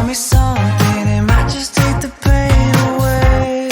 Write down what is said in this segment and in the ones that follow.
me something, it might just take the pain away.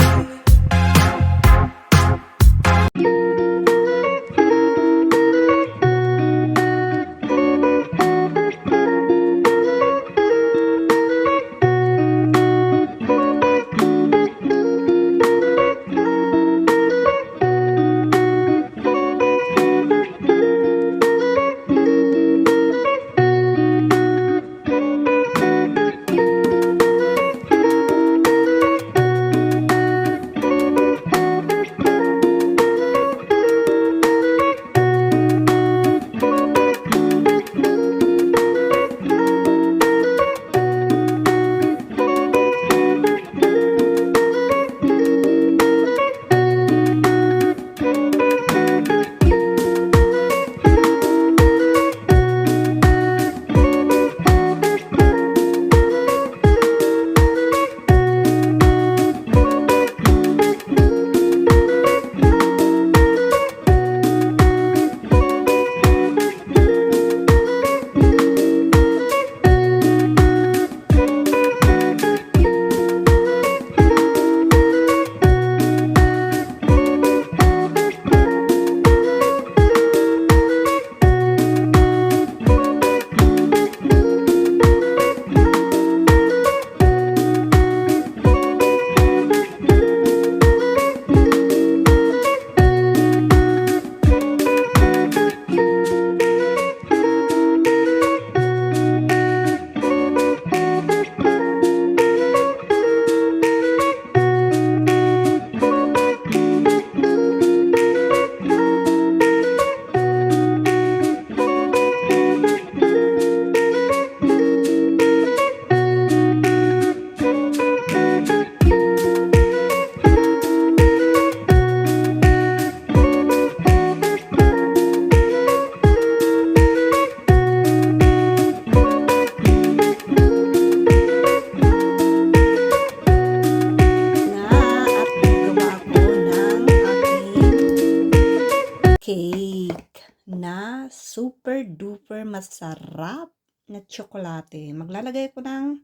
Cake na super duper masarap na tsokolate. Maglalagay ko ng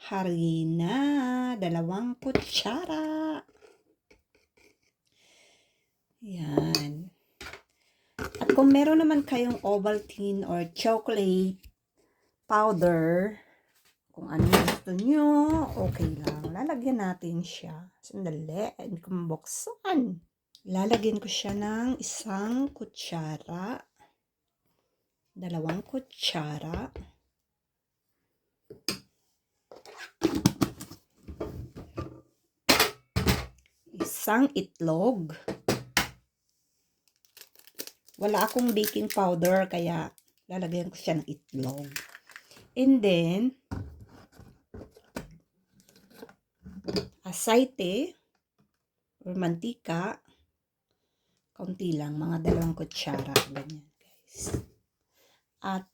harina, 2 kutsara. Yan. At kung meron naman kayong Ovaltine or chocolate powder, kung ano gusto nyo, okay lang. Lalagyan natin siya. Sandali, hindi ko mabuksan. Lalagyan ko siya ng 1 kutsara, 2 kutsara, 1 itlog. Wala akong baking powder kaya lalagyan ko siya ng itlog. And then, aceite or mantika. Kaunti lang, mga 2 kutsara. Ganyan, guys. At,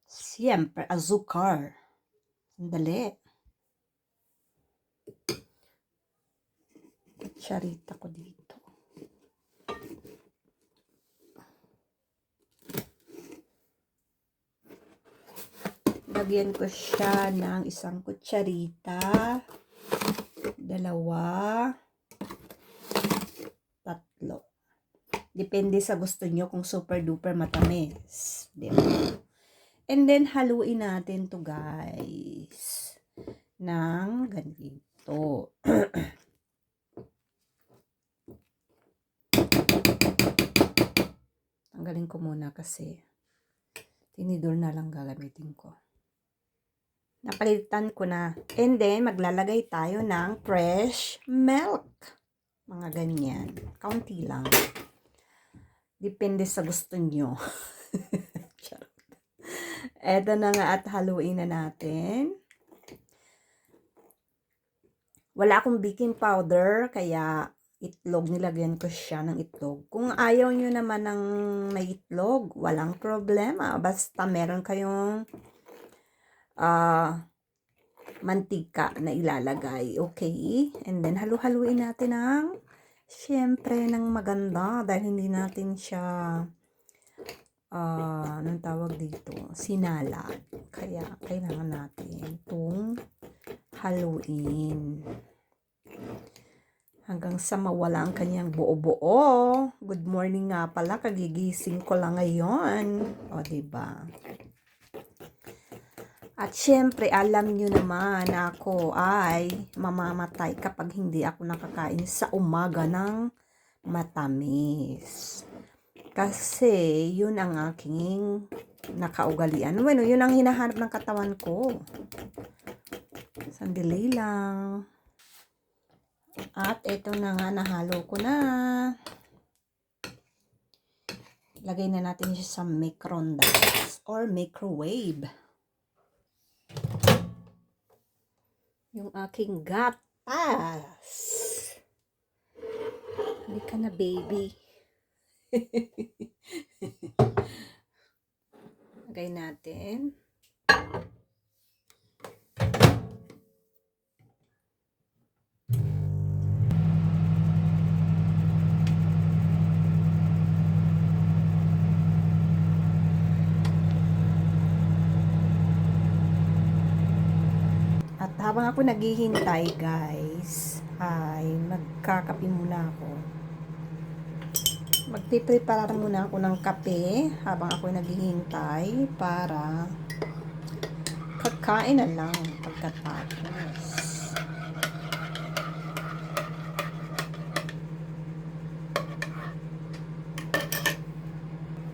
siyempre, azúcar. Sandali. Kutsarita ko dito. Lagyan ko siya ng 1 kutsarita. 2. 3. Depende sa gusto nyo kung super duper matamis. Diba? And then, haluin natin to guys. Ng ganito. Tanggalin ko muna kasi tinidor na lang gagamitin ko. Napalitan ko na. And then, maglalagay tayo ng fresh milk. Mga ganyan. Kaunti lang. Depende sa gusto nyo. Eto na nga at haluin na natin. Wala akong baking powder, kaya itlog, nilagyan ko siya ng itlog. Kung ayaw nyo naman ng may itlog, walang problema. Basta meron kayong mantika na ilalagay. Okay? And then, halu-haluin natin ng siyempre ng maganda dahil hindi natin siya anong tawag dito, sinalad. Kaya kailangan natin itong haluin. Hanggang sa mawala ang kanyang buo-buo. Good morning nga pala, kagigising ko lang ngayon. O, diba? At syempre, alam nyo naman na ako ay mamamatay kapag hindi ako nakakain sa umaga ng matamis. Kasi, yun ang aking nakaugalian. Bueno, yun ang hinahanap ng katawan ko. Sandali lang. At ito na nga, nahalo ko na. Lagay na natin siya sa microondas or microwave. Yung aking gatas. Halika na, baby. Lagay natin. At habang ako naghihintay, guys, ay magkakape muna ako. Magpiprepare muna ako ng kape habang ako naghihintay para kakain na lang pagkatapos.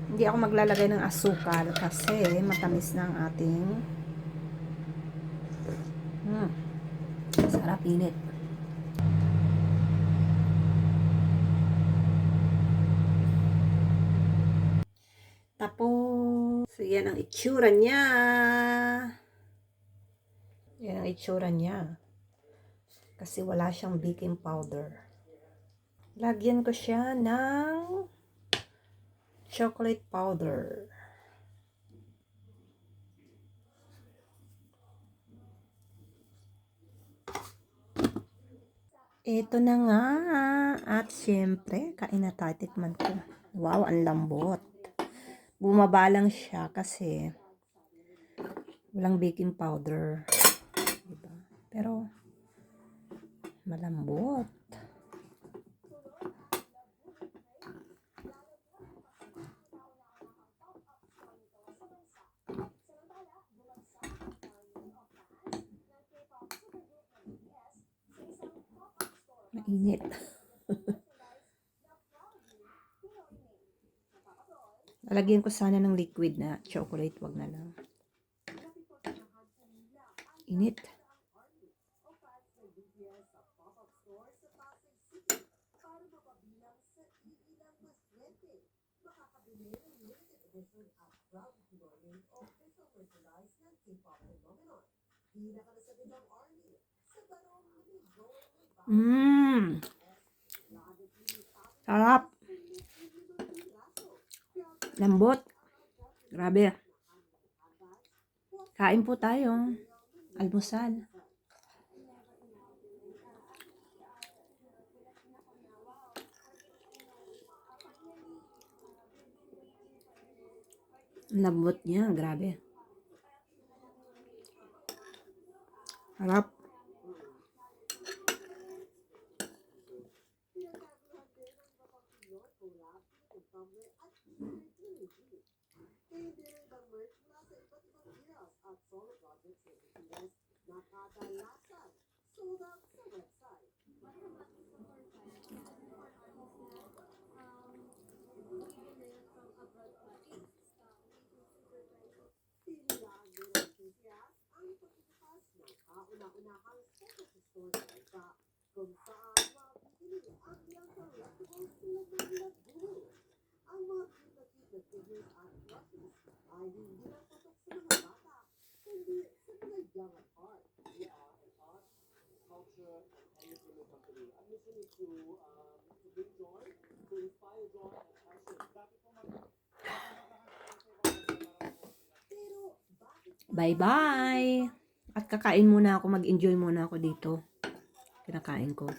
Hindi ako maglalagay ng asukal kasi matamis na ang ating sarap, init. Tapos, so yan ang itsura niya. Yan ang itsura niya. Kasi wala siyang baking powder. Lagyan ko siya ng chocolate powder. Ito na nga. At syempre, kain na tayo, tikman ko. Wow, ang lambot. Bumaba lang siya kasi walang baking powder. Diba? Pero, malambot. Mainit. Lalagyan ko sana ng liquid na chocolate, wag na lang. Init. Sarap. Lambot. Grabe. Kain po tayo. Almusal. Lambot niya. Grabe. Sarap. Bye-bye! At kakain muna ako, mag-enjoy muna ako dito. Kinakain ko.